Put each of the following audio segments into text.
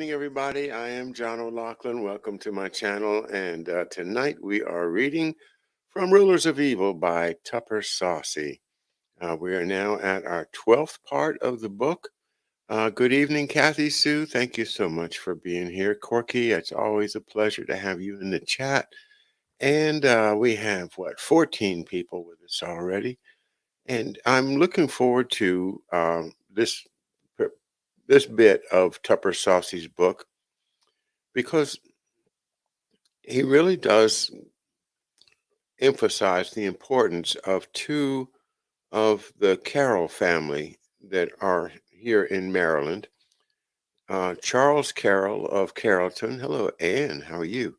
evening, everybody. I am John O'Loughlin. Welcome to my channel. And tonight we are reading from Rulers of Evil by Tupper Saussy. We are now at our 12th part of the book. Good evening, Kathy Sue. Thank you so much for being here. Corky, it's always a pleasure to have you in the chat. And we have, 14 people with us already. And I'm looking forward to this bit of Tupper Saussy's book, because he really does emphasize the importance of two of the Carroll family that are here in Maryland. Charles Carroll of Carrollton. Hello, Ann. How are you?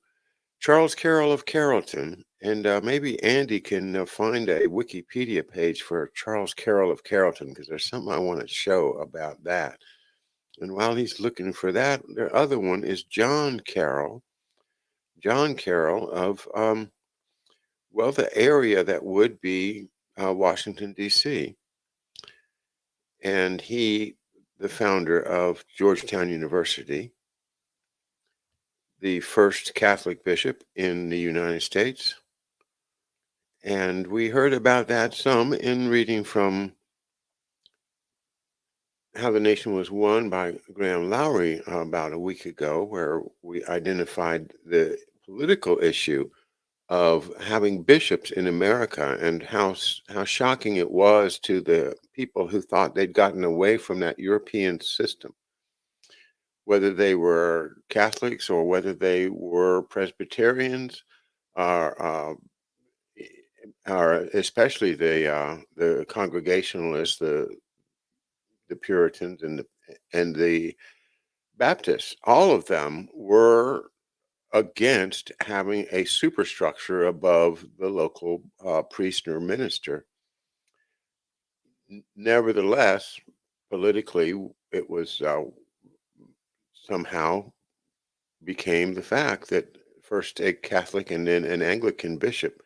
Charles Carroll of Carrollton. And maybe Andy can find a Wikipedia page for Charles Carroll of Carrollton, because there's something I want to show about that. And while he's looking for that, the other one is John Carroll. John Carroll of, the area that would be Washington, D.C. And he, the founder of Georgetown University, the first Catholic bishop in the United States. And we heard about that some in reading from How the Nation Was Won by Graham Lowry about a week ago, where we identified the political issue of having bishops in America, and how shocking it was to the people who thought they'd gotten away from that European system, whether they were Catholics or whether they were Presbyterians, or, or especially the Congregationalists, the Puritans, and the Baptists. All of them were against having a superstructure above the local priest or minister. Nevertheless, politically, it was somehow became the fact that first a Catholic and then an Anglican bishop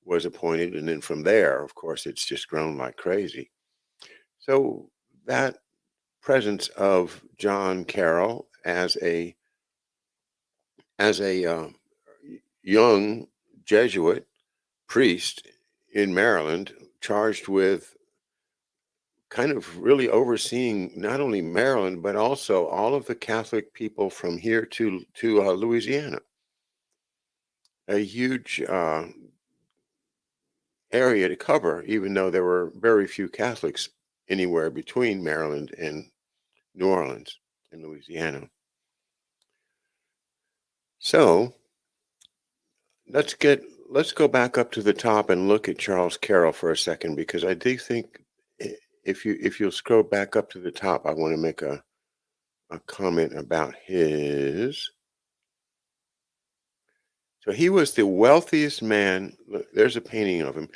was appointed, and then from there, of course, it's just grown like crazy. So that presence of John Carroll as a young Jesuit priest in Maryland, charged with kind of really overseeing not only Maryland, but also all of the Catholic people from here to Louisiana. A huge area to cover, even though there were very few Catholics anywhere between Maryland and New Orleans and Louisiana. So let's go back up to the top and look at Charles Carroll for a second, because I do think if you'll scroll back up to the top, I want to make a comment about his. So he was the wealthiest man. Look, there's a painting of him.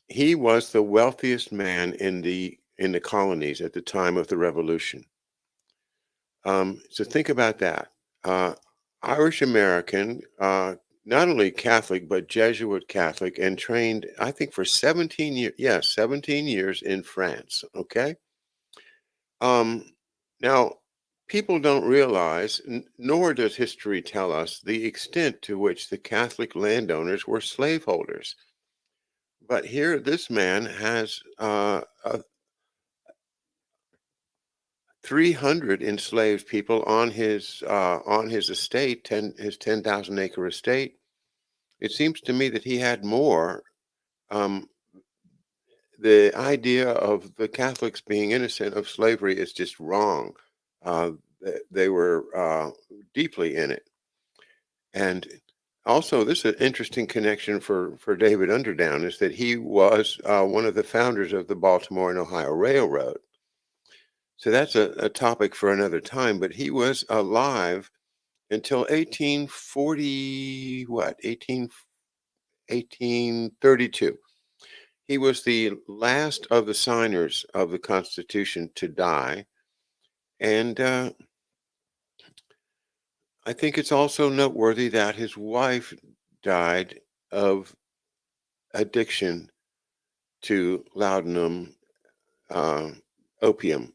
He was the wealthiest man in the colonies at the time of the Revolution. So think about that. Irish American, not only Catholic, but Jesuit Catholic, and trained, I think, for 17 years. Yes, 17 years in France. Okay. Now, people don't realize, nor does history tell us, the extent to which the Catholic landowners were slaveholders. But here, this man has 300 enslaved people on his estate, his 10,000-acre estate. It seems to me that he had more. Um, the idea of the Catholics being innocent of slavery is just wrong. They were deeply in it. And also, this is an interesting connection for David Underdown, is that he was one of the founders of the Baltimore and Ohio Railroad. So that's a topic for another time, but he was alive until 1832. He was the last of the signers of the Constitution to die. And I think it's also noteworthy that his wife died of addiction to laudanum, opium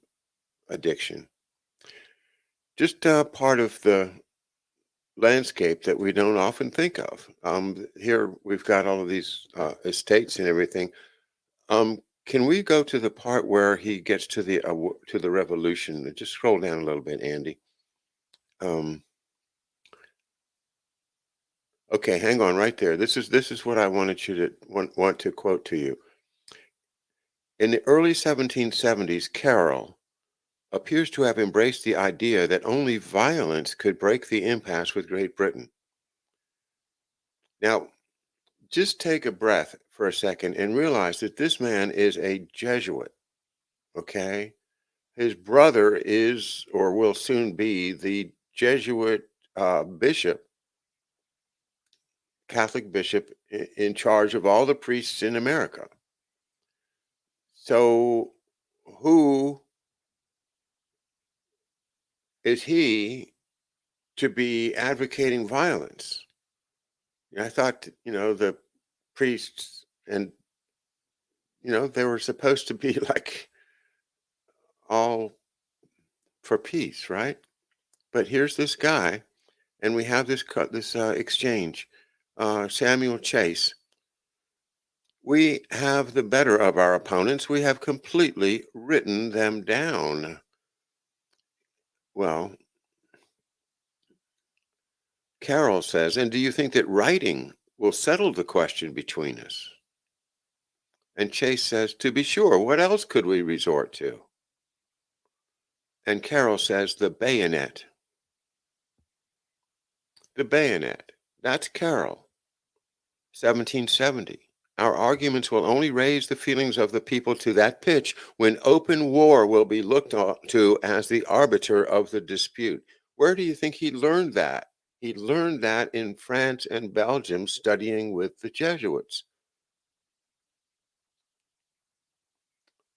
addiction. just part of the landscape that we don't often think of. Here we've got all of these estates and everything. Can we go to the part where he gets to to the revolution? Just scroll down a little bit, Andy. Um, okay, hang on right there. This is what I wanted you to want to quote to you. In the early 1770s, Carroll appears to have embraced the idea that only violence could break the impasse with Great Britain. Now, just take a breath for a second and realize that this man is a Jesuit, okay? His brother is or will soon be the Jesuit bishop, Catholic bishop in charge of all the priests in America. So, who is he to be advocating violence? I thought, the priests and, they were supposed to be like all for peace, right? But here's this guy, and we have this exchange. Samuel Chase. We have the better of our opponents. We have completely written them down. Well, Carroll says, and do you think that writing will settle the question between us? And Chase says, to be sure, what else could we resort to? And Carroll says, the bayonet. The bayonet. That's Carroll, 1770. Our arguments will only raise the feelings of the people to that pitch when open war will be looked to as the arbiter of the dispute. Where do you think he learned that? He learned that in France and Belgium studying with the Jesuits.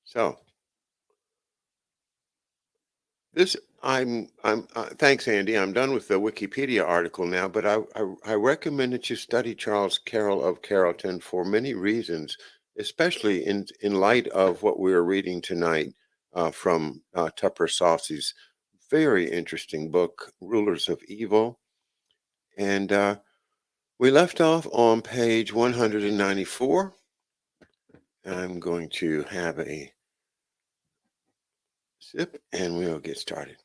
So this I'm thanks, Andy. I'm done with the Wikipedia article now, but I recommend that you study Charles Carroll of Carrollton for many reasons, especially in light of what we are reading tonight from Tupper Saussy's very interesting book, Rulers of Evil. And we left off on page 194. I'm going to have a sip and we'll get started.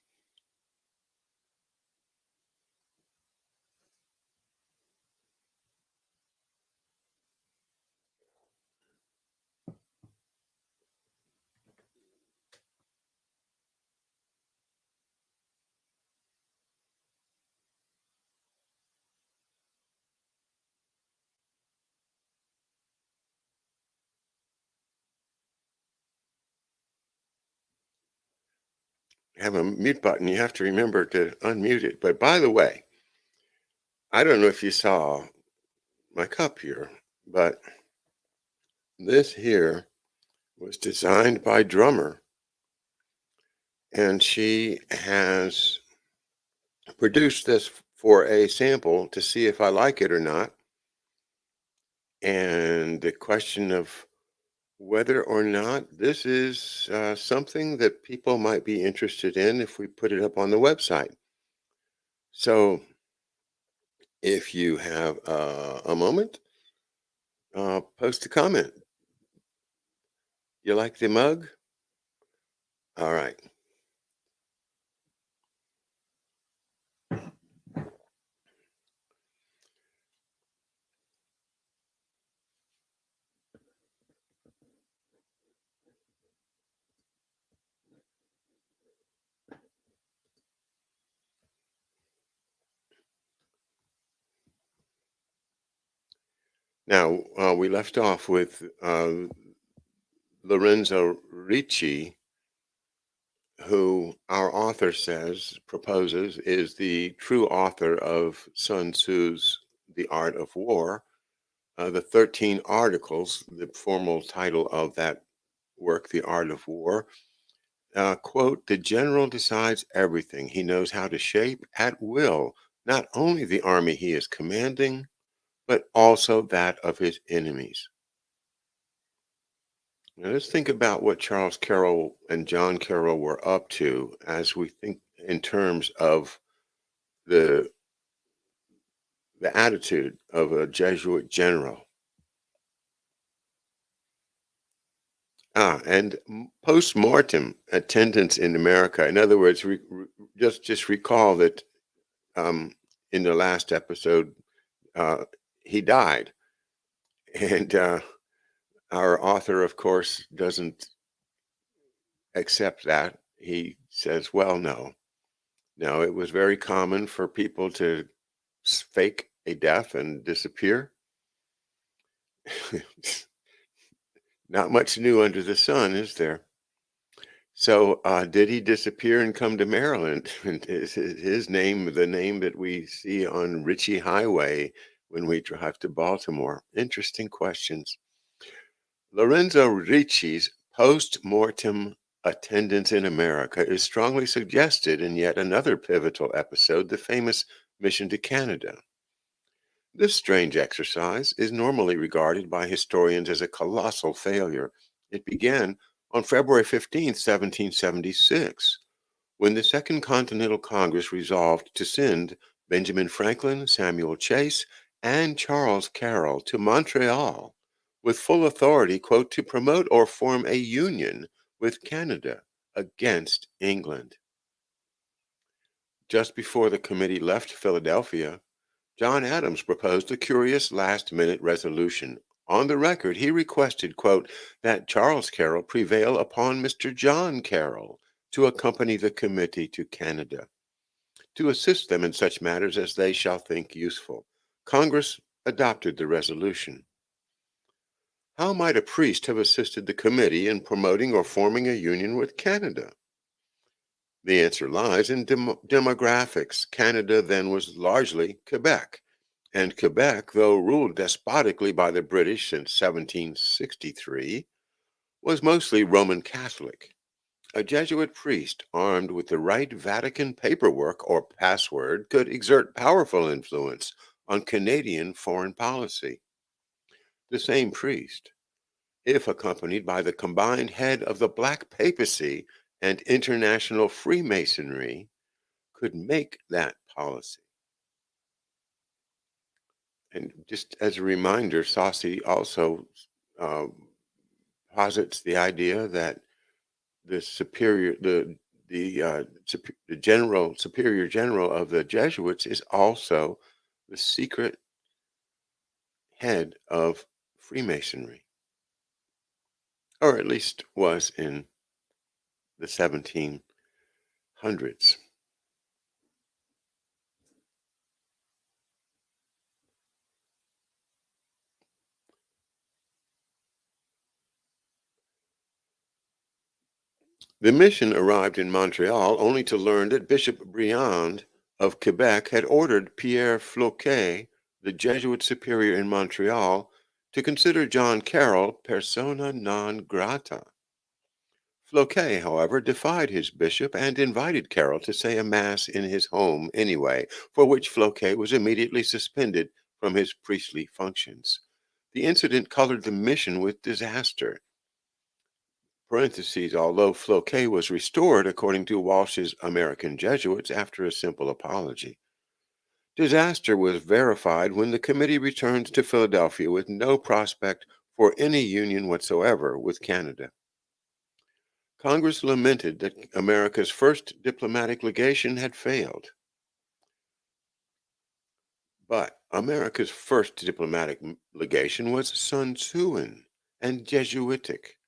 Have a mute button. You have to remember to unmute it. But by the way, I don't know if you saw my cup here, but this here was designed by Drummer, and she has produced this for a sample to see if I like it or not. And the question of whether or not this is something that people might be interested in if we put it up on the website. So if you have a moment, post a comment. You like the mug? All right. Now, we left off with Lorenzo Ricci, who our author proposes, is the true author of Sun Tzu's The Art of War. The 13 Articles, the formal title of that work, The Art of War, quote, the general decides everything. He knows how to shape at will not only the army he is commanding, but also that of his enemies. Now let's think about what Charles Carroll and John Carroll were up to as we think in terms of the the attitude of a Jesuit general. And post-mortem attendance in America. In other words, just recall that um, in the last episode, uh, he died, and our author, of course, doesn't accept that. He says, "Well, no, no, it was very common for people to fake a death and disappear." Not much new under the sun, is there? So, did he disappear and come to Maryland? And is his name the name that we see on Ritchie Highway when we drive to Baltimore? Interesting questions. Lorenzo Ricci's post-mortem attendance in America is strongly suggested in yet another pivotal episode, the famous mission to Canada. This strange exercise is normally regarded by historians as a colossal failure. It began on February 15th, 1776, when the Second Continental Congress resolved to send Benjamin Franklin, Samuel Chase, and Charles Carroll to Montreal with full authority, quote, to promote or form a union with Canada against England. Just before the committee left Philadelphia, John Adams proposed a curious last-minute resolution. On the record, he requested, quote, that Charles Carroll prevail upon Mr. John Carroll to accompany the committee to Canada, to assist them in such matters as they shall think useful. Congress adopted the resolution. How might a priest have assisted the committee in promoting or forming a union with Canada? The answer lies in demographics. Canada then was largely Quebec. And Quebec, though ruled despotically by the British since 1763, was mostly Roman Catholic. A Jesuit priest armed with the right Vatican paperwork or password could exert powerful influence on Canadian foreign policy. The same priest, if accompanied by the combined head of the Black Papacy and international Freemasonry, could make that policy. And just as a reminder, Saussy also uh, posits the idea that the superior, the general, superior general of the Jesuits is also the secret head of Freemasonry, or at least was in the 1700s. The mission arrived in Montreal only to learn that Bishop Briand of Quebec had ordered Pierre Floquet, the Jesuit superior in Montreal, to consider John Carroll persona non grata. Floquet, however, defied his bishop and invited Carroll to say a mass in his home anyway, for which Floquet was immediately suspended from his priestly functions. The incident colored the mission with disaster. Parentheses, although Floquet was restored, according to Walsh's American Jesuits, after a simple apology. Disaster was verified when the committee returned to Philadelphia with no prospect for any union whatsoever with Canada. Congress lamented that America's first diplomatic legation had failed. But America's first diplomatic legation was Sun Tzuan and Jesuitic,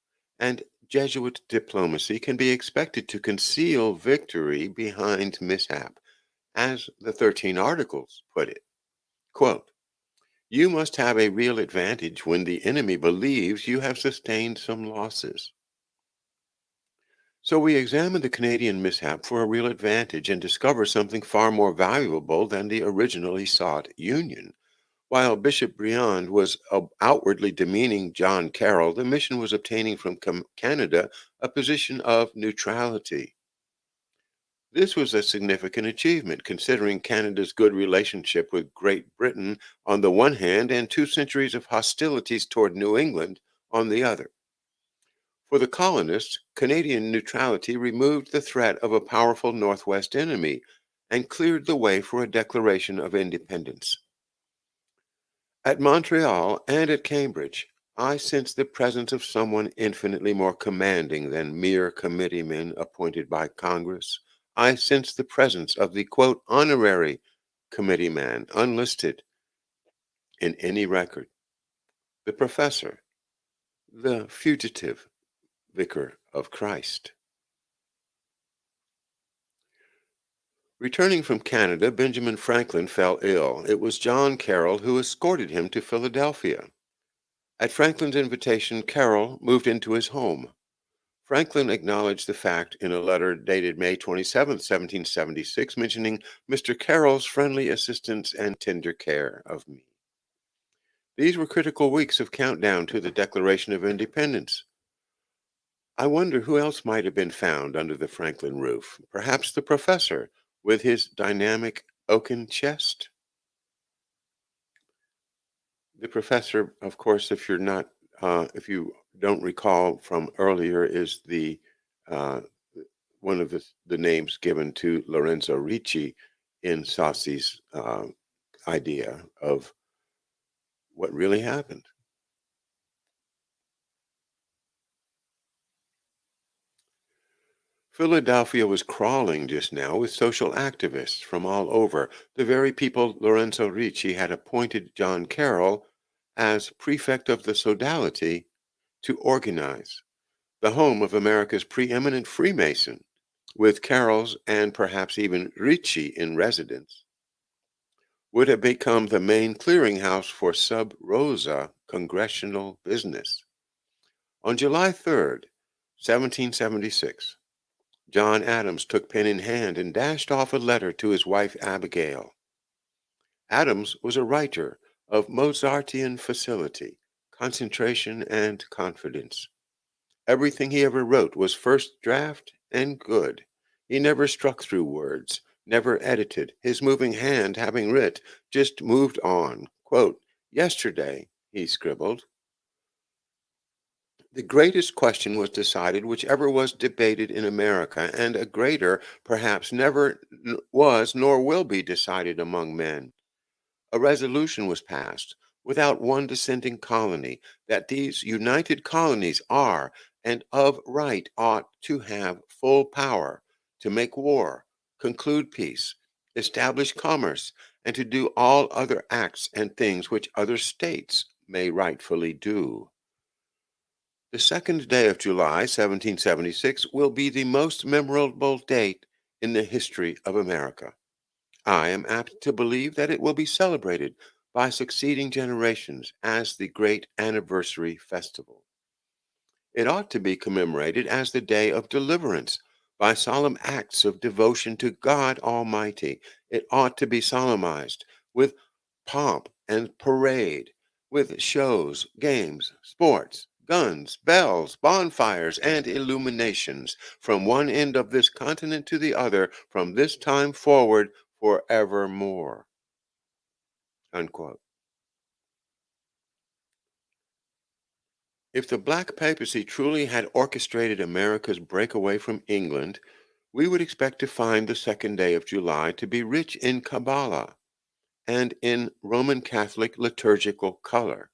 and Jesuit diplomacy can be expected to conceal victory behind mishap, as the 13 Articles put it. Quote, you must have a real advantage when the enemy believes you have sustained some losses. So we examine the Canadian mishap for a real advantage and discover something far more valuable than the originally sought union. While Bishop Briand was outwardly demeaning John Carroll, the mission was obtaining from Canada a position of neutrality. This was a significant achievement considering Canada's good relationship with Great Britain on the one hand and 2 centuries of hostilities toward New England on the other. For the colonists, Canadian neutrality removed the threat of a powerful Northwest enemy and cleared the way for a declaration of independence. At Montreal and at Cambridge, I sensed the presence of someone infinitely more commanding than mere committeemen appointed by Congress. I sensed the presence of the quote honorary committeeman unlisted in any record, the professor, the fugitive vicar of Christ. Returning from Canada, Benjamin Franklin fell ill. It was John Carroll who escorted him to Philadelphia. At Franklin's invitation, Carroll moved into his home. Franklin acknowledged the fact in a letter dated May 27, 1776, mentioning Mr. Carroll's friendly assistance and tender care of me. These were critical weeks of countdown to the Declaration of Independence. I wonder who else might have been found under the Franklin roof. Perhaps the professor with his dynamic oaken chest? The professor, of course, if you don't recall from earlier, is the uh, one of the names given to Lorenzo Ricci in Saussy's idea of what really happened. Philadelphia was crawling just now with social activists from all over, the very people Lorenzo Ricci had appointed John Carroll as prefect of the sodality to organize, the home of America's preeminent Freemason, with Carroll's and perhaps even Ricci in residence, would have become the main clearinghouse for sub rosa congressional business. On July 3rd, 1776, John Adams took pen in hand and dashed off a letter to his wife Abigail. Adams was a writer of Mozartian facility, concentration, and confidence. Everything he ever wrote was first draft and good. He never struck through words, never edited. His moving hand, having writ, just moved on. Quote, yesterday, he scribbled, the greatest question was decided which ever was debated in America, and a greater, perhaps, never was nor will be decided among men. A resolution was passed, without one dissenting colony, that these united colonies are, and of right ought to have full power to make war, conclude peace, establish commerce, and to do all other acts and things which other states may rightfully do. The second day of July, 1776, will be the most memorable date in the history of America. I am apt to believe that it will be celebrated by succeeding generations as the great anniversary festival. It ought to be commemorated as the day of deliverance by solemn acts of devotion to God Almighty. It ought to be solemnized with pomp and parade, with shows, games, sports, guns, bells, bonfires, and illuminations from one end of this continent to the other from this time forward forevermore. Unquote. If the Black Papacy truly had orchestrated America's breakaway from England, we would expect to find the second day of July to be rich in Kabbalah and in Roman Catholic liturgical color.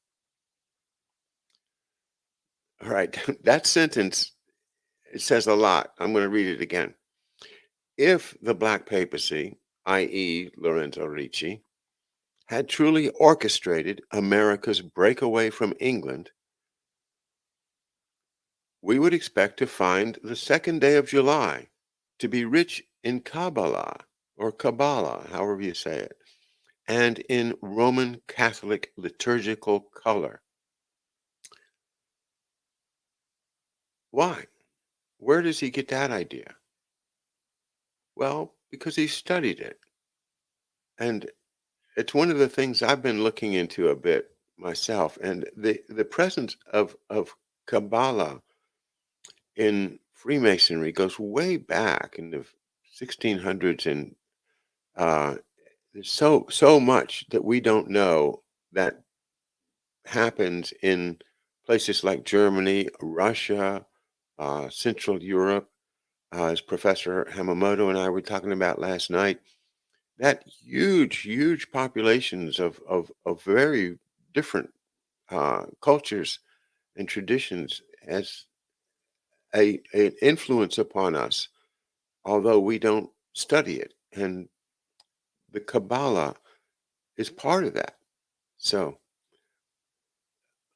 All right, that sentence it says a lot. I'm going to read it again. If the Black Papacy, i.e., Lorenzo Ricci, had truly orchestrated America's breakaway from England, we would expect to find the second day of July to be rich in Kabbalah or Kabbalah, however you say it, and in Roman Catholic liturgical color. Why? Where does he get that idea? Well, because he studied it. And it's one of the things I've been looking into a bit myself. And the presence of Kabbalah in Freemasonry goes way back in the 1600s, and there's so much that we don't know that happens in places like Germany, Russia, Central Europe, as Professor Hamamoto and I were talking about last night, that huge populations of very different cultures and traditions has an influence upon us, although we don't study it. And the Kabbalah is part of that. So,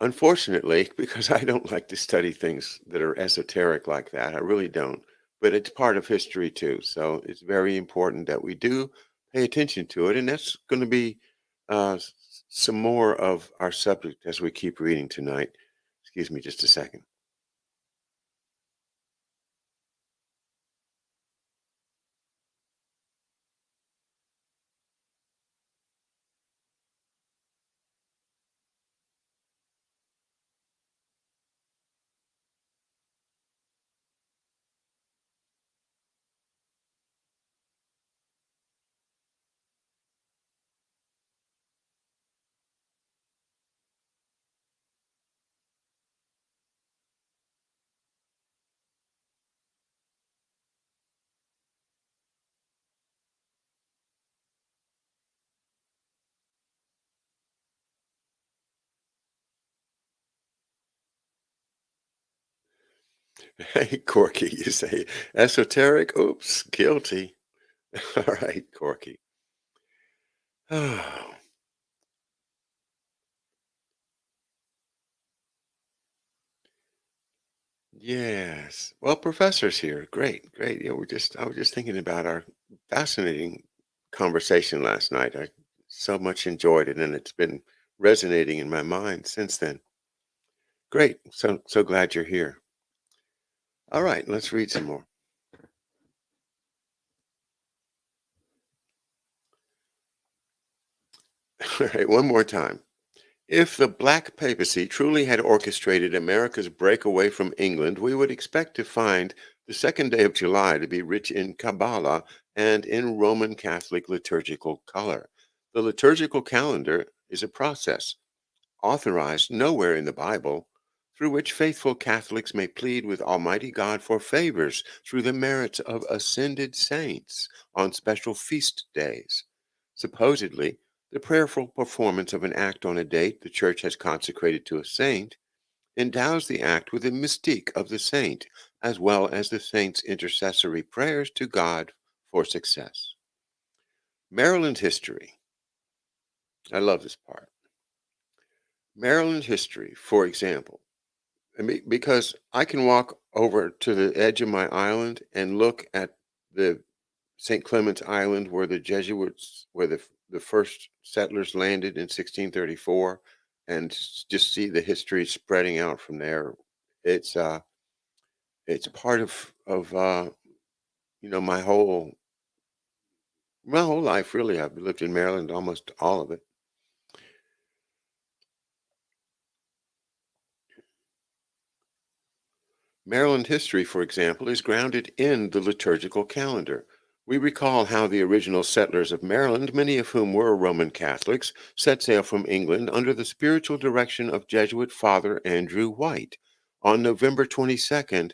unfortunately, because I don't like to study things that are esoteric like that, I really don't. But it's part of history too. So it's very important that we do pay attention to it. And that's going to be some more of our subject as we keep reading tonight. Excuse me just a second. Hey, Corky, you say esoteric? Oops, guilty. All right, Corky. Oh, yes. Well, professor's here. Great, great. Yeah, I was just thinking about our fascinating conversation last night. I so much enjoyed it, and it's been resonating in my mind since then. Great. So glad you're here. All right, let's read some more. All right, one more time. If the Black Papacy truly had orchestrated America's breakaway from England, we would expect to find the second day of July to be rich in Kabbalah and in Roman Catholic liturgical color. The liturgical calendar is a process, authorized nowhere in the Bible, through which faithful Catholics may plead with Almighty God for favors through the merits of ascended saints on special feast days. Supposedly, the prayerful performance of an act on a date the Church has consecrated to a saint endows the act with the mystique of the saint, as well as the saint's intercessory prayers to God for success. Maryland history. I love this part. Maryland history, for example, because I can walk over to the edge of my island and look at the St. Clement's Island where the Jesuits, where the first settlers landed in 1634, and just see the history spreading out from there. It's it's part of my whole life really. I've lived in Maryland almost all of it. Maryland history, for example, is grounded in the liturgical calendar. We recall how the original settlers of Maryland, many of whom were Roman Catholics, set sail from England under the spiritual direction of Jesuit Father Andrew White on November 22nd,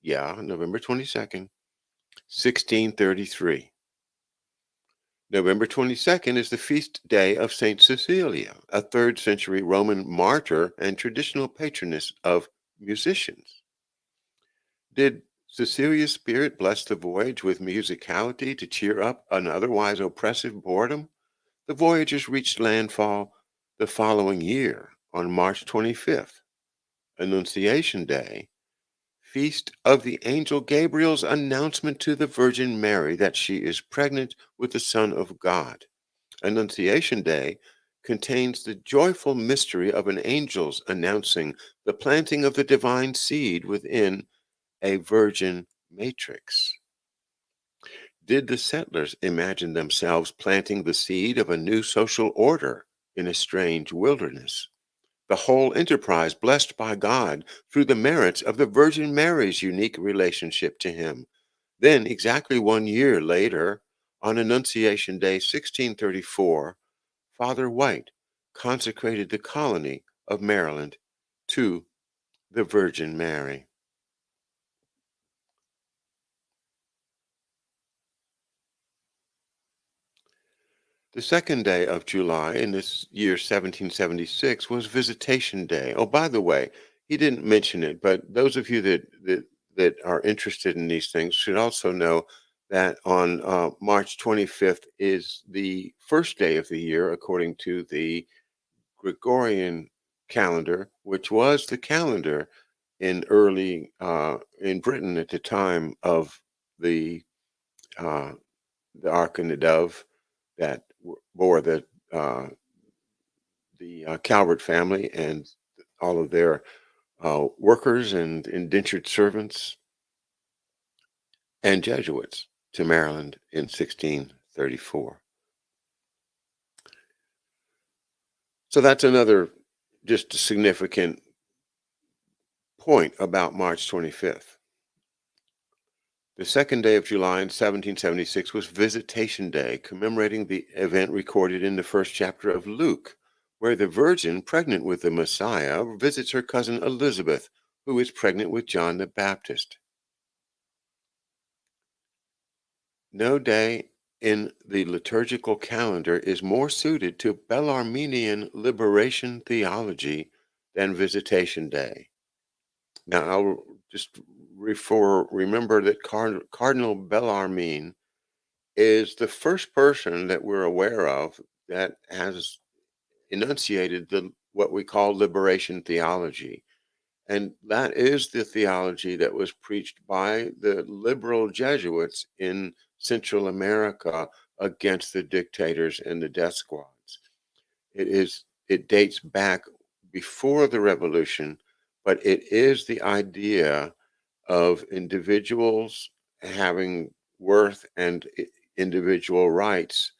November 22nd, 1633. November 22nd is the feast day of Saint Cecilia, a 3rd century Roman martyr and traditional patroness of musicians. Did Cecilia's spirit bless the voyage with musicality to cheer up an otherwise oppressive boredom? The voyagers reached landfall the following year on March 25th, Annunciation Day, feast of the angel Gabriel's announcement to the Virgin Mary that she is pregnant with the Son of God. Annunciation Day contains the joyful mystery of an angel's announcing the planting of the divine seed within a virgin matrix. Did the settlers imagine themselves planting the seed of a new social order in a strange wilderness? The whole enterprise blessed by God through the merits of the Virgin Mary's unique relationship to him. Then, exactly 1 year later, on Annunciation Day 1634, Father White consecrated the colony of Maryland to the Virgin Mary. The second day of July in this year 1776 was Visitation Day. Oh, by the way, he didn't mention it, but those of you that are interested in these things should also know that on March 25th is the first day of the year according to the Gregorian calendar, which was the calendar in early in Britain at the time of the uh, the Ark and the Dove that bore the Calvert family and all of their workers and indentured servants and Jesuits to Maryland in 1634. So that's another just a significant point about March 25th. The second day of July in 1776 was Visitation Day, commemorating the event recorded in the first chapter of Luke, where the Virgin, pregnant with the Messiah, visits her cousin Elizabeth, who is pregnant with John the Baptist. No day in the liturgical calendar is more suited to Bellarminian liberation theology than Visitation Day. Now, I'll just remember that Cardinal Bellarmine is the first person that we're aware of that has enunciated the what we call liberation theology. And that is the theology that was preached by the liberal Jesuits in Central America against the dictators and the death squads. It dates back before the revolution, but it is the idea of individuals having worth and individual rights.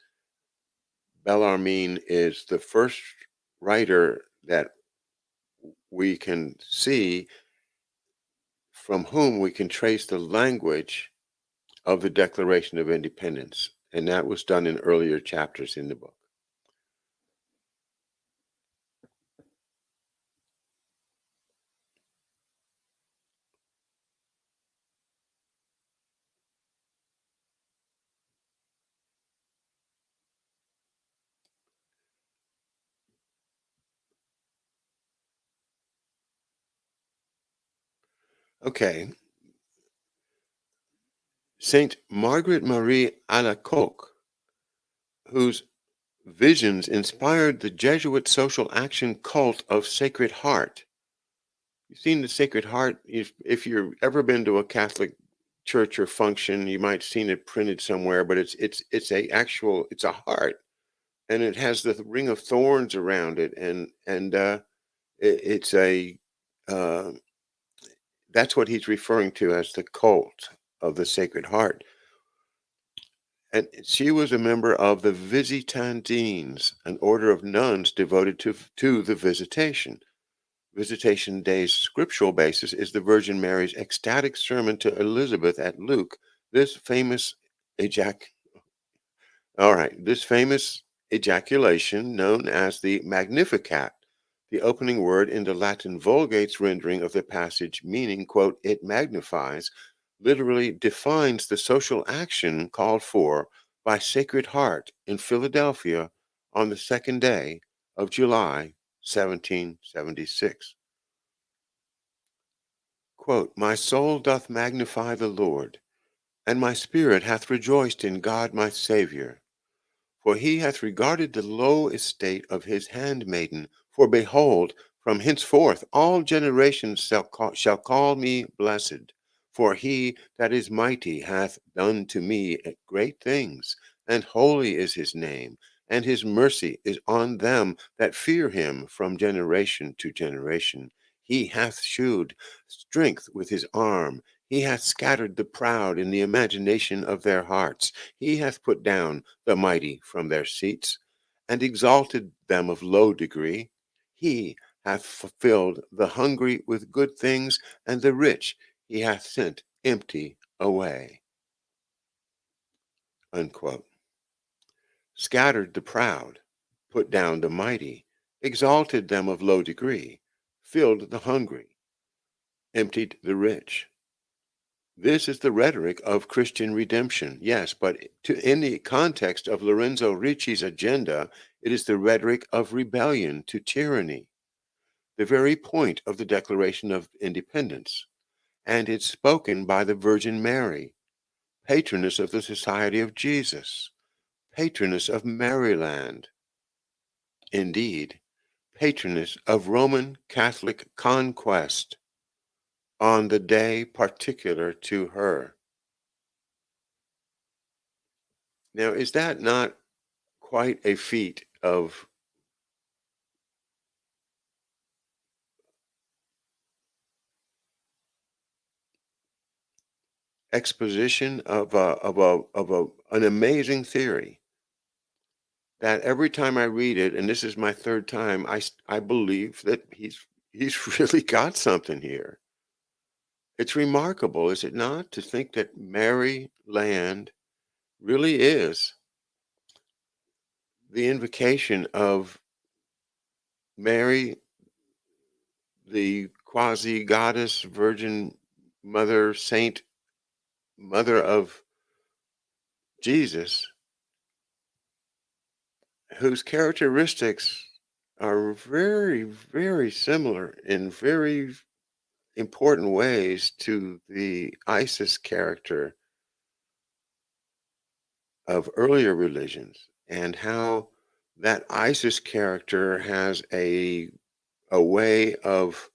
Bellarmine is the first writer that we can see from whom we can trace the language of the Declaration of Independence. And that was done in earlier chapters in the book. Okay. Saint Margaret Marie Alacoque, whose visions inspired the Jesuit social action cult of Sacred Heart. You've seen the Sacred Heart. If you've ever been to a Catholic church or function, you might have seen it printed somewhere, but it's a heart, and it has the ring of thorns around it, and it's a uh, that's what he's referring to as the cult of the Sacred Heart. And she was a member of the Visitandines, an order of nuns devoted to the Visitation. Visitation Day's scriptural basis is the Virgin Mary's ecstatic sermon to Elizabeth at Luke. This famous ejac all right, this famous ejaculation, known as the Magnificat, the opening word in the Latin Vulgate's rendering of the passage, meaning, quote, it magnifies, literally defines the social action called for by Sacred Heart in Philadelphia on the second day of July, 1776. Quote, my soul doth magnify the Lord, and my spirit hath rejoiced in God my Saviour. For he hath regarded the low estate of his handmaiden. For behold, from henceforth all generations shall call me blessed. For he that is mighty hath done to me great things, and holy is his name, and his mercy is on them that fear him from generation to generation. He hath shewed strength with his arm. He hath scattered the proud in the imagination of their hearts. He hath put down the mighty from their seats, and exalted them of low degree. He hath fulfilled the hungry with good things, and the rich he hath sent empty away. Unquote. Scattered the proud, put down the mighty, exalted them of low degree, filled the hungry, emptied the rich. This is the rhetoric of Christian redemption, yes, but in the context of Lorenzo Ricci's agenda, it is the rhetoric of rebellion to tyranny, the very point of the Declaration of Independence. And it's spoken by the Virgin Mary, patroness of the Society of Jesus, patroness of Maryland, indeed, patroness of Roman Catholic conquest on the day particular to her. Now, is that not quite a feat of exposition of an amazing theory that every time I read it, and this is my third time, I believe that he's really got something here. It's remarkable, is it not, to think that Mary Land really is the invocation of Mary, the quasi goddess, virgin mother, saint, mother of Jesus, whose characteristics are very, very similar in very important ways to the Isis character of earlier religions, and how that Isis character has a way of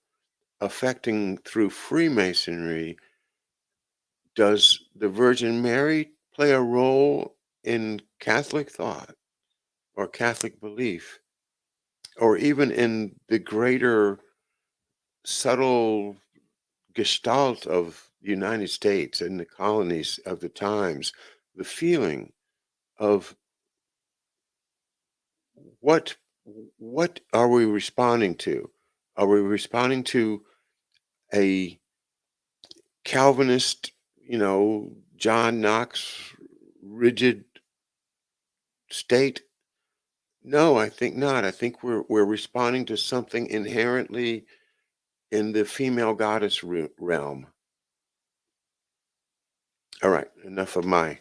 affecting through Freemasonry. Does the Virgin Mary play a role in Catholic thought or Catholic belief, or even in the greater subtle gestalt of the United States and the colonies of the times, the feeling of what what are we responding to? Are we responding to a Calvinist, John Knox rigid state? No, I think not. I think we're responding to something inherently in the female goddess realm. All right, enough of my.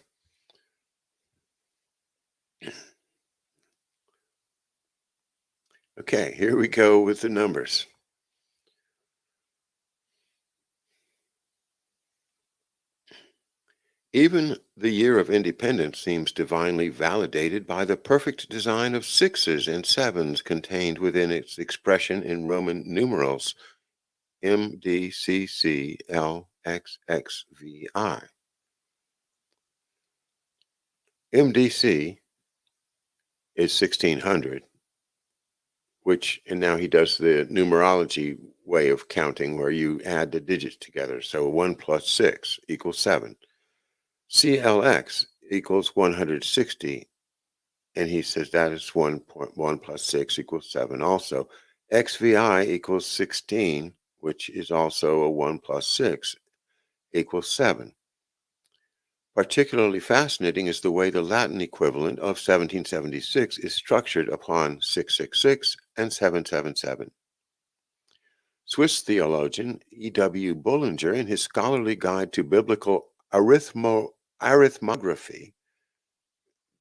Okay, here we go with the numbers. Even the year of independence seems divinely validated by the perfect design of sixes and sevens contained within its expression in Roman numerals MDCCLXXVI. MDC is 1600, and now he does the numerology way of counting where you add the digits together. So 1 plus 6 equals 7. CLX equals 160, and he says that is 1.1 plus 6 equals 7 also. XVI equals 16, which is also a 1 plus 6 equals 7. Particularly fascinating is the way the Latin equivalent of 1776 is structured upon 666 and 777. Swiss theologian E.W. Bullinger, in his scholarly guide to biblical arithmography,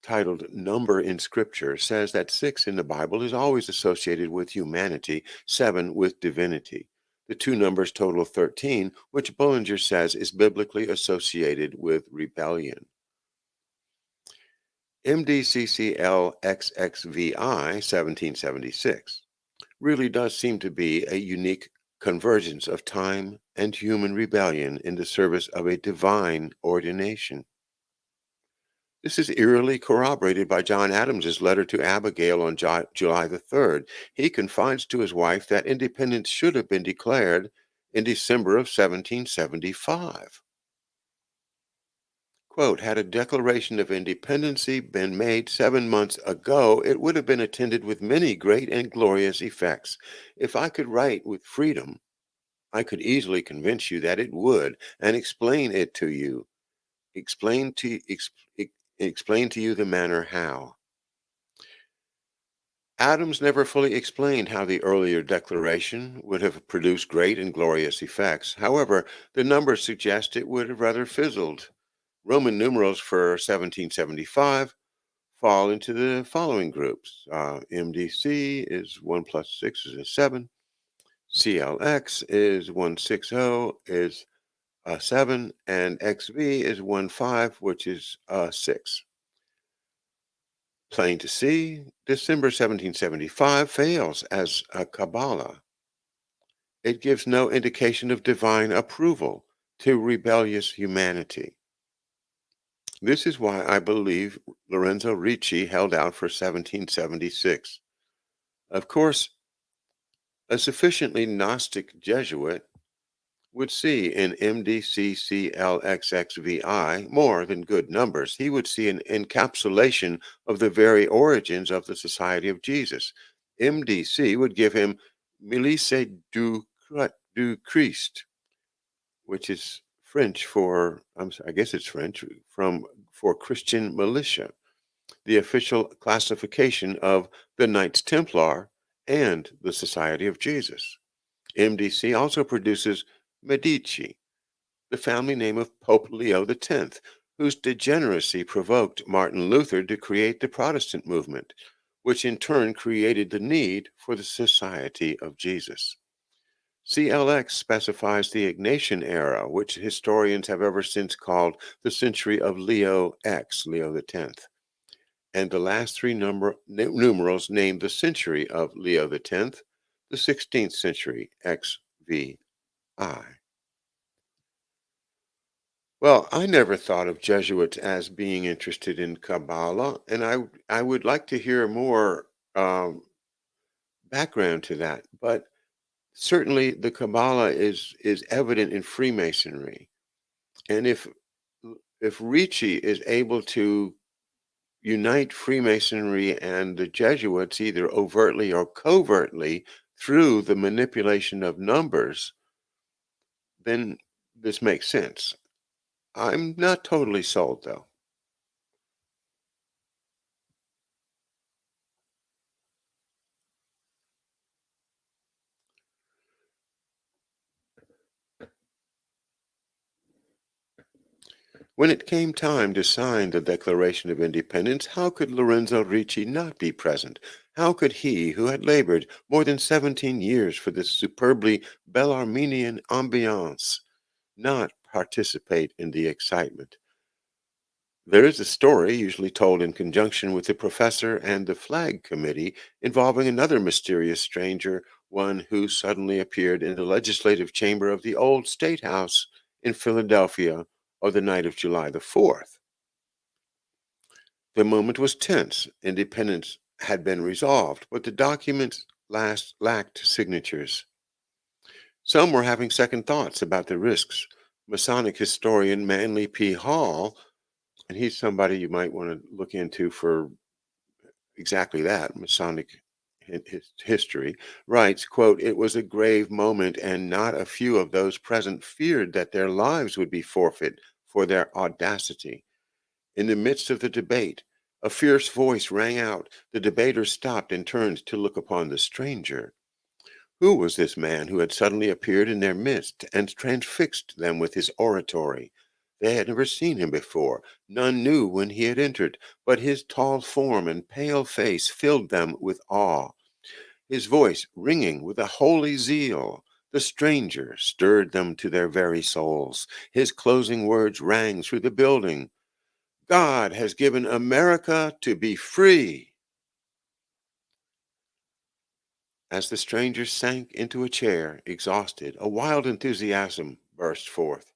titled Number in Scripture, says that 6 in the Bible is always associated with humanity, 7 with divinity. The two numbers total 13, which Bullinger says is biblically associated with rebellion. MDCCLXXVI 1776 really does seem to be a unique convergence of time and human rebellion in the service of a divine ordination. This is eerily corroborated by John Adams's letter to Abigail on July the 3rd. He confides to his wife that independence should have been declared in December of 1775. Quote, had a Declaration of Independence been made 7 months ago, it would have been attended with many great and glorious effects. If I could write with freedom, I could easily convince you that it would, and explain it to you. Explain to you the manner how. Adams never fully explained how the earlier declaration would have produced great and glorious effects. However, the numbers suggest it would have rather fizzled. Roman numerals for 1775 fall into the following groups. MDC is 1 plus 6 is a 7. CLX is 160 is a 7. And XV is 15, which is a 6. Plain to see, December 1775 fails as a Kabbalah. It gives no indication of divine approval to rebellious humanity. This is why I believe Lorenzo Ricci held out for 1776. Of course, a sufficiently Gnostic Jesuit would see in MDCCLXXVI more than good numbers. He would see an encapsulation of the very origins of the Society of Jesus. MDC would give him Milice du Christ, which is French for, I guess it's French, for Christian militia, the official classification of the Knights Templar and the Society of Jesus. MDC also produces Medici, the family name of Pope Leo X, whose degeneracy provoked Martin Luther to create the Protestant movement, which in turn created the need for the Society of Jesus. CLX specifies the Ignatian era, which historians have ever since called the century of Leo X, Leo X. And the last three numerals name the century of Leo X, the 16th century, XVI. Well, I never thought of Jesuits as being interested in Kabbalah, and I would like to hear more background to that. But certainly, the Kabbalah is evident in Freemasonry, and if Ricci is able to unite Freemasonry and the Jesuits either overtly or covertly through the manipulation of numbers, then this makes sense. I'm not totally sold, though. When it came time to sign the Declaration of Independence, how could Lorenzo Ricci not be present? How could he, who had labored more than 17 years for this superbly Bellarminian ambiance, not participate in the excitement? There is a story, usually told in conjunction with the professor and the flag committee, involving another mysterious stranger, one who suddenly appeared in the legislative chamber of the old State House in Philadelphia on the night of July the 4th. The moment was tense. Independence had been resolved, but the documents lacked signatures. Some were having second thoughts about the risks. Masonic historian Manly P. Hall, and he's somebody you might want to look into for exactly that, Masonic history, writes, quote, "It was a grave moment, and not a few of those present feared that their lives would be forfeit for their audacity. In the midst of the debate, a fierce voice rang out. The debaters stopped and turned to look upon the stranger. Who was this man who had suddenly appeared in their midst and transfixed them with his oratory? They had never seen him before. None knew when he had entered, but his tall form and pale face filled them with awe. His voice, ringing with a holy zeal, the stranger stirred them to their very souls. His closing words rang through the building. God has given America to be free." As the stranger sank into a chair, exhausted, a wild enthusiasm burst forth.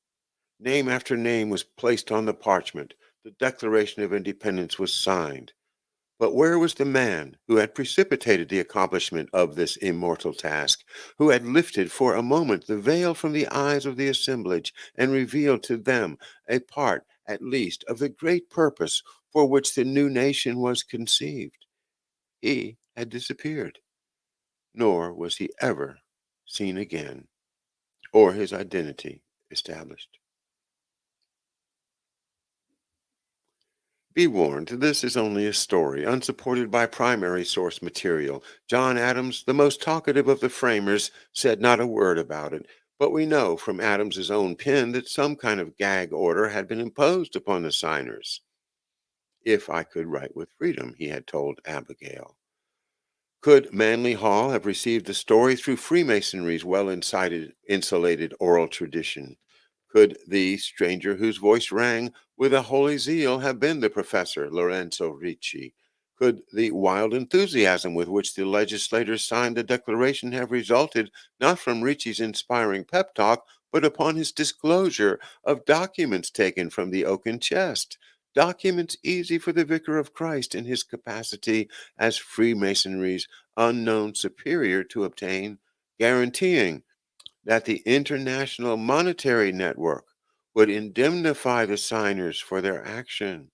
Name after name was placed on the parchment. The Declaration of Independence was signed. But where was the man who had precipitated the accomplishment of this immortal task, who had lifted for a moment the veil from the eyes of the assemblage and revealed to them a part, at least, of the great purpose for which the new nation was conceived? He had disappeared, nor was he ever seen again, or his identity established. Be warned, this is only a story, unsupported by primary source material. John Adams, the most talkative of the framers, said not a word about it. But we know from Adams's own pen that some kind of gag order had been imposed upon the signers. If I could write with freedom, he had told Abigail. Could Manly Hall have received the story through Freemasonry's well insulated oral tradition? Could the stranger whose voice rang with a holy zeal have been the professor Lorenzo Ricci? Could the wild enthusiasm with which the legislators signed the declaration have resulted not from Ricci's inspiring pep talk, but upon his disclosure of documents taken from the oaken chest? Documents easy for the vicar of Christ in his capacity as Freemasonry's unknown superior to obtain, guaranteeing that the International Monetary Network would indemnify the signers for their action.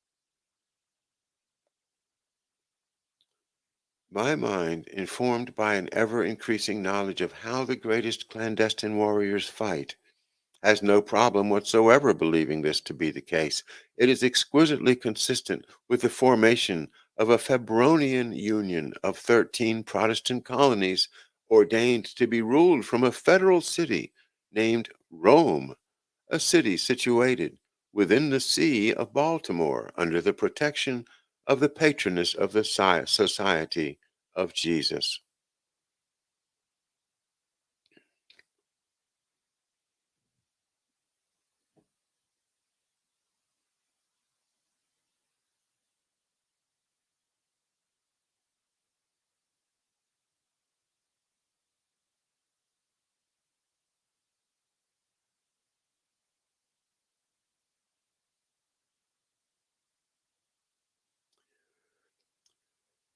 My mind, informed by an ever increasing knowledge of how the greatest clandestine warriors fight, has no problem whatsoever believing this to be the case. It is exquisitely consistent with the formation of a Febronian union of 13 Protestant colonies ordained to be ruled from a federal city named Rome, a city situated within the See of Baltimore under the protection of the patroness of the Society of Jesus.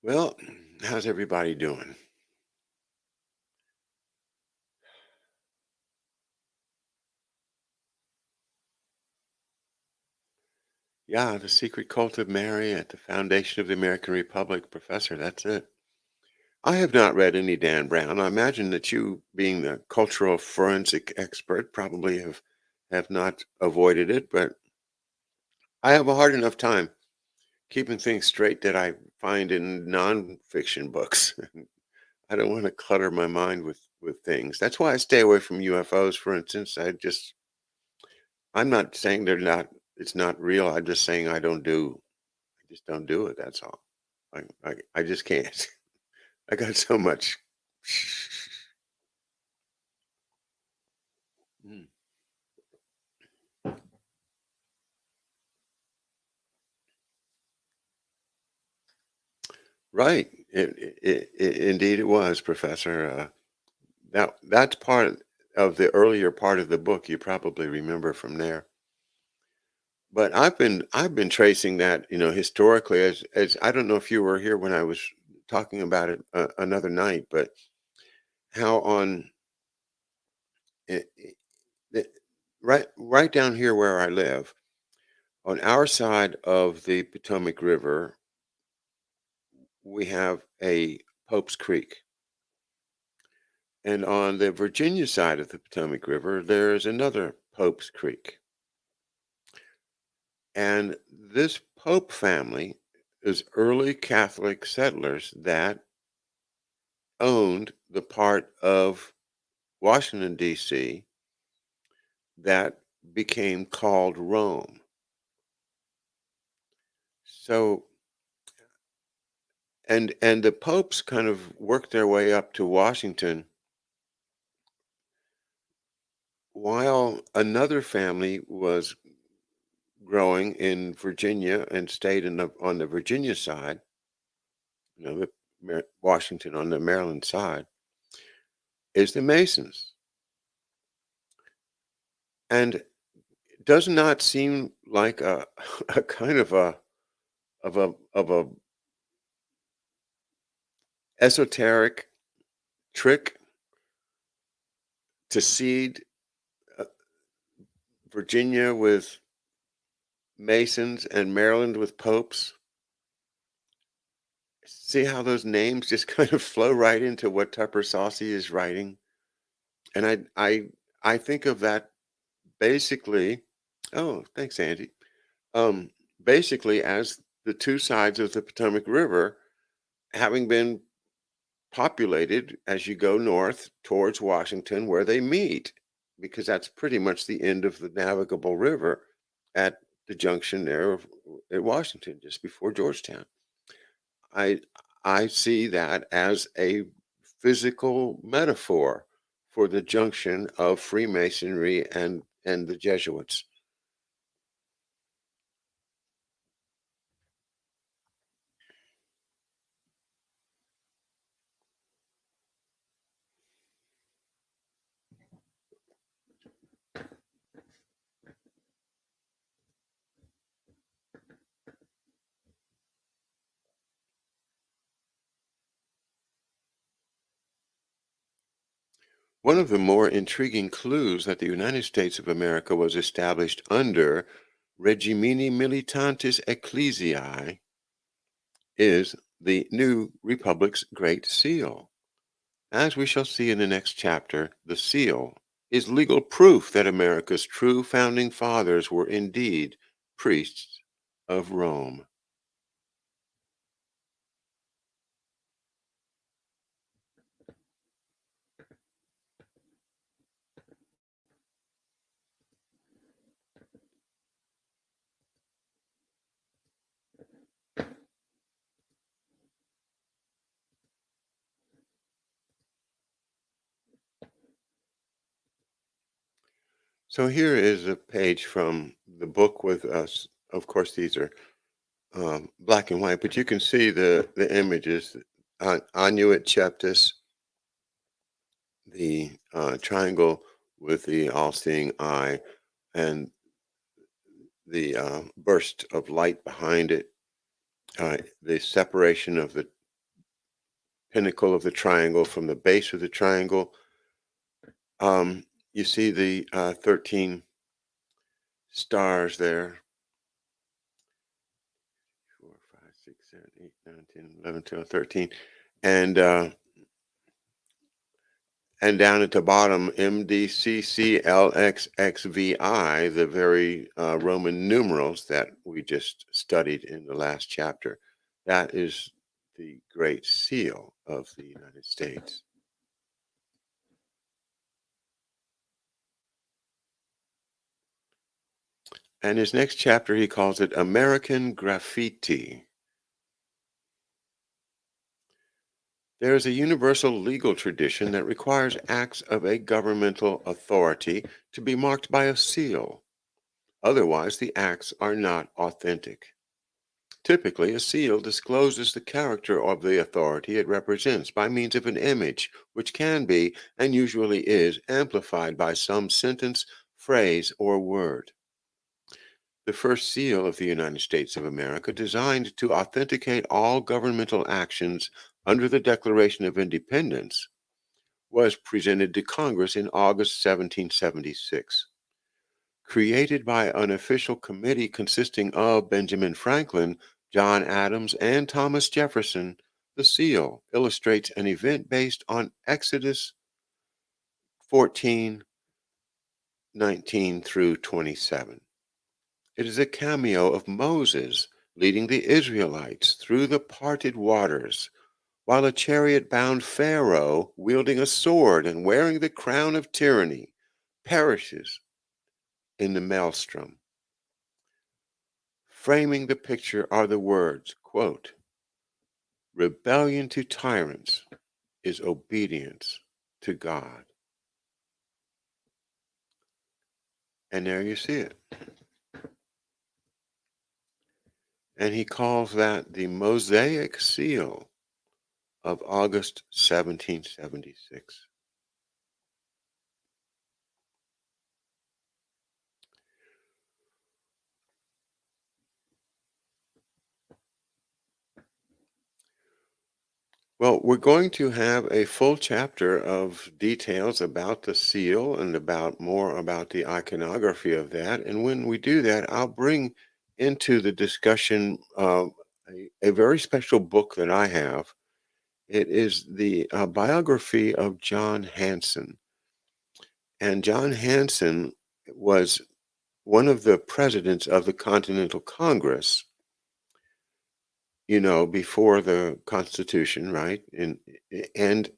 Well, how's everybody doing? Yeah, The Secret Cult of Mary at the Foundation of the American Republic, Professor. That's it. I have not read any Dan Brown. I imagine that you, being the cultural forensic expert, probably have not avoided it, but I have a hard enough time keeping things straight that I find in nonfiction books. I don't want to clutter my mind with things. That's why I stay away from UFOs, for instance. I'm not saying they're not it's not real. I'm just saying I just don't do it. That's all. I just can't. I got so much. Mm. Right. Indeed, it was, Professor. That's part of the earlier part of the book. You probably remember from there. But I've been tracing that, historically as I don't know if you were here when I was talking about it another night, but how on it, it, right down here where I live, on our side of the Potomac River, we have a Pope's Creek. And on the Virginia side of the Potomac River, there's another Pope's Creek. And this Pope family is early Catholic settlers that owned the part of Washington, D.C. that became called Rome. So, and the popes kind of worked their way up to Washington while another family was growing in Virginia and stayed on the Virginia side, Washington on the Maryland side, is the Masons. And it does not seem like a, a kind of a esoteric trick to seed uh, Virginia with Masons and Maryland with popes. See how those names just kind of flow right into what Tupper Saussy is writing? And I think of that basically. Oh, thanks, Andy. Basically as the two sides of the Potomac River having been populated as you go north towards Washington, where they meet, because that's pretty much the end of the navigable river at the junction there at Washington, just before Georgetown. I I see that as a physical metaphor for the junction of Freemasonry and the Jesuits. One of the more intriguing clues that the United States of America was established under regimini militantis ecclesiae is the new republic's Great Seal. As we shall see in the next chapter, the seal is legal proof that America's true founding fathers were indeed priests of Rome. So here is a page from the book with us. Of course, these are black and white, but you can see the images. Annuit Chaptis, the triangle with the all-seeing eye, and the burst of light behind it, the separation of the pinnacle of the triangle from the base of the triangle. You see the 13 stars there. 4, 5, 6, 7, 8, 9, 10, 11, 12, 13. And and down at the bottom, MDCCLXXVI, the very Roman numerals that we just studied in the last chapter. That is the Great Seal of the United States. And his next chapter, he calls it American Graffiti. There is a universal legal tradition that requires acts of a governmental authority to be marked by a seal. Otherwise, the acts are not authentic. Typically, a seal discloses the character of the authority it represents by means of an image, which can be, and usually is, amplified by some sentence, phrase, or word. The first seal of the United States of America, designed to authenticate all governmental actions under the Declaration of Independence, was presented to Congress in August 1776. Created by an official committee consisting of Benjamin Franklin, John Adams, and Thomas Jefferson, the seal illustrates an event based on Exodus 14:19 through 27. It is a cameo of Moses leading the Israelites through the parted waters, while a chariot-bound Pharaoh, wielding a sword and wearing the crown of tyranny, perishes in the maelstrom. Framing the picture are the words, quote, "Rebellion to tyrants is obedience to God." And there you see it. And he calls that the Mosaic Seal of August 1776. Well, we're going to have a full chapter of details about the seal and about more about the iconography of that. And when we do that, I'll bring into the discussion a very special book that I have. It is the biography of John Hanson. And John Hanson was one of the presidents of the Continental Congress. before the Constitution, right? And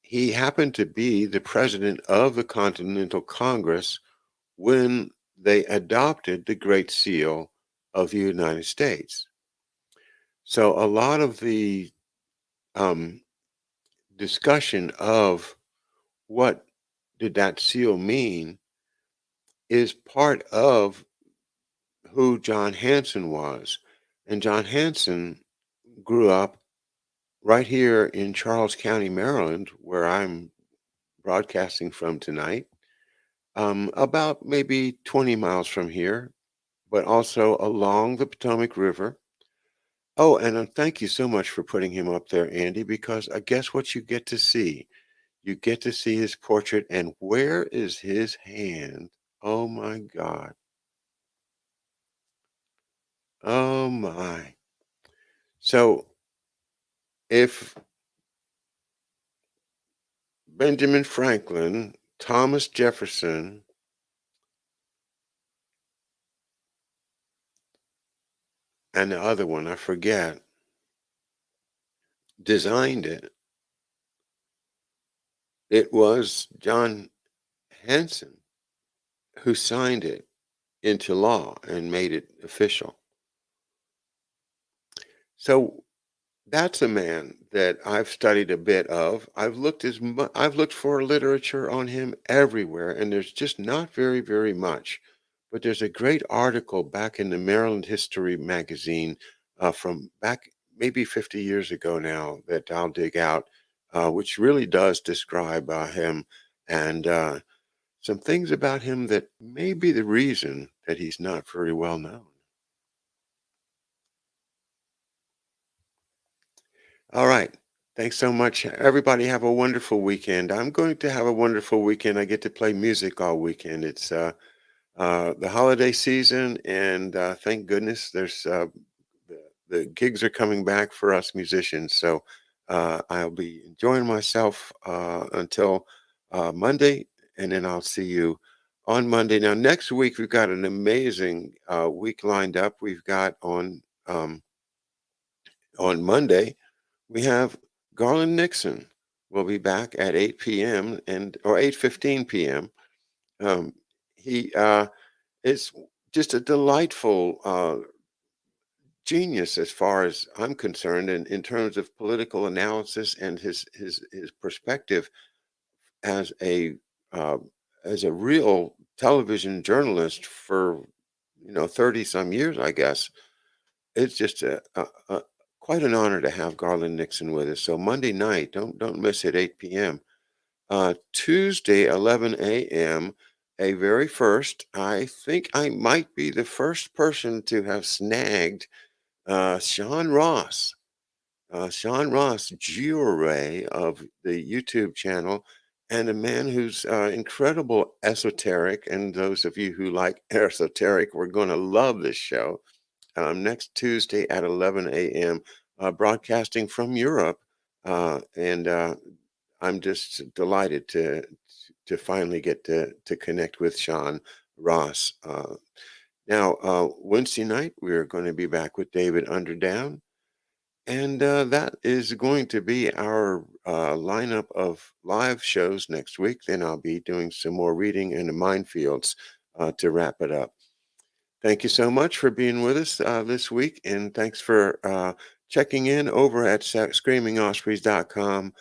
he happened to be the president of the Continental Congress when they adopted the Great Seal of the United States. So a lot of the um, discussion of what did that seal mean is part of who John Hanson was. And John Hanson grew up right here in Charles County, Maryland, where I'm broadcasting from tonight, about maybe 20 miles from here, but also along the Potomac River. Oh, and thank you so much for putting him up there, Andy, because I guess what you get to see? You get to see his portrait, and where is his hand? Oh my God. Oh my. So if Benjamin Franklin, Thomas Jefferson, and the other one, I forget, designed it, it was John Hanson who signed it into law and made it official. So that's a man that I've studied a bit of. I've looked for literature on him everywhere, and there's just not very, very much. But there's a great article back in the Maryland History magazine from back maybe 50 years ago now that I'll dig out, which really does describe him and some things about him that may be the reason that he's not very well known. All right. Thanks so much. Everybody have a wonderful weekend. I'm going to have a wonderful weekend. I get to play music all weekend. It's the holiday season, and thank goodness the, the gigs are coming back for us musicians. So I'll be enjoying myself until Monday, and then I'll see you on Monday. Now, next week, we've got an amazing week lined up. We've got on Monday, we have Garland Nixon will be back at 8 p.m. and or 8:15 p.m. Um, he is just a delightful genius as far as I'm concerned in terms of political analysis and his perspective as a uh, as a real television journalist for 30 some years, I guess. It's just quite an honor to have Garland Nixon with us. So Monday night, don't miss it, 8 p.m. Tuesday, 11 a.m. A very first. I think I might be the first person to have snagged Sean Ross. Sean Ross, Geo-Ray of the YouTube channel, and a man who's incredible esoteric. And those of you who like esoteric, we're going to love this show next Tuesday at 11 a.m., broadcasting from Europe. And I'm just delighted to finally get to connect with Sean Ross. Now, Wednesday night, we're going to be back with David Underdown. And that is going to be our lineup of live shows next week. Then I'll be doing some more reading in the minefields to wrap it up. Thank you so much for being with us this week, and thanks for checking in over at screamingospreys.com.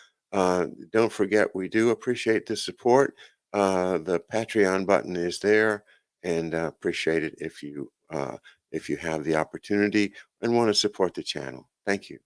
Don't forget, we do appreciate the support. The Patreon button is there, and appreciate it if you have the opportunity and want to support the channel. Thank you.